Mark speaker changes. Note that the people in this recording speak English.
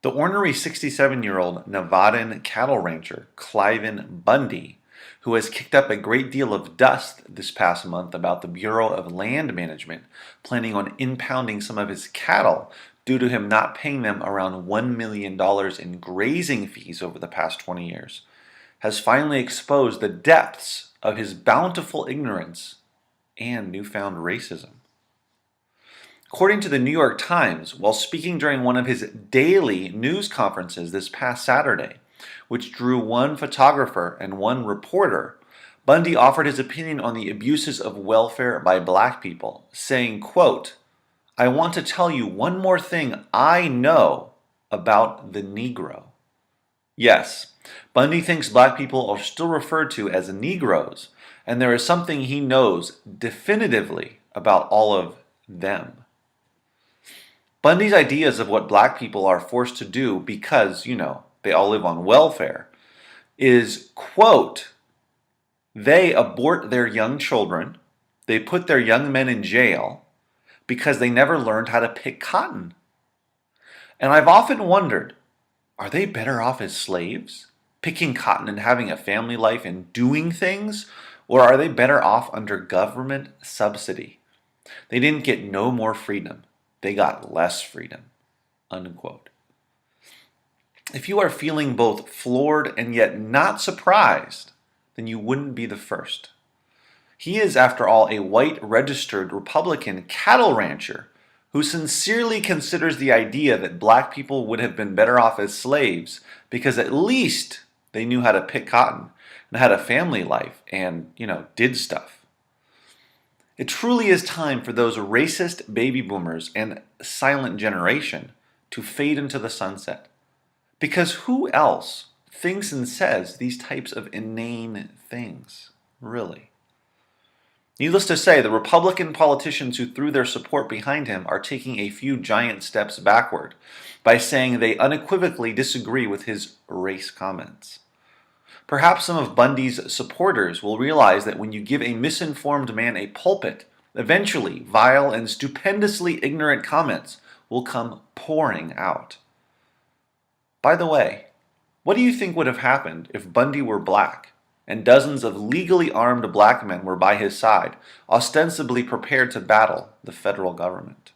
Speaker 1: The ornery 67-year-old Nevadan cattle rancher, Cliven Bundy, who has kicked up a great deal of dust this past month about the Bureau of Land Management planning on impounding some of his cattle due to him not paying them around $1 million in grazing fees over the past 20 years, has finally exposed the depths of his bountiful ignorance and newfound racism. According to the New York Times, while speaking during one of his daily news conferences this past Saturday, which drew one photographer and one reporter, Bundy offered his opinion on the abuses of welfare by black people, saying, quote, "I want to tell you one more thing I know about the Negro." Yes, Bundy thinks black people are still referred to as Negros, and there is something he knows definitively about all of them. Bundy's ideas of what black people are forced to do because, they all live on welfare is, quote, they abort their young children, they put their young men in jail because they never learned how to pick cotton. And I've often wondered, are they better off as slaves, picking cotton and having a family life and doing things, or are they better off under government subsidy? They didn't get no more freedom. They got less freedom, unquote. If you are feeling both floored and yet not surprised, then you wouldn't be the first. He is, after all, a white registered Republican cattle rancher who sincerely considers the idea that black people would have been better off as slaves because at least they knew how to pick cotton and had a family life and, did stuff. It truly is time for those racist baby boomers and silent generation to fade into the sunset. Because who else thinks and says these types of inane things, really? Needless to say, the Republican politicians who threw their support behind him are taking a few giant steps backward by saying they unequivocally disagree with his race comments. Perhaps some of Bundy's supporters will realize that when you give a misinformed man a pulpit, eventually vile and stupendously ignorant comments will come pouring out. By the way, what do you think would have happened if Bundy were black and dozens of legally armed black men were by his side, ostensibly prepared to battle the federal government?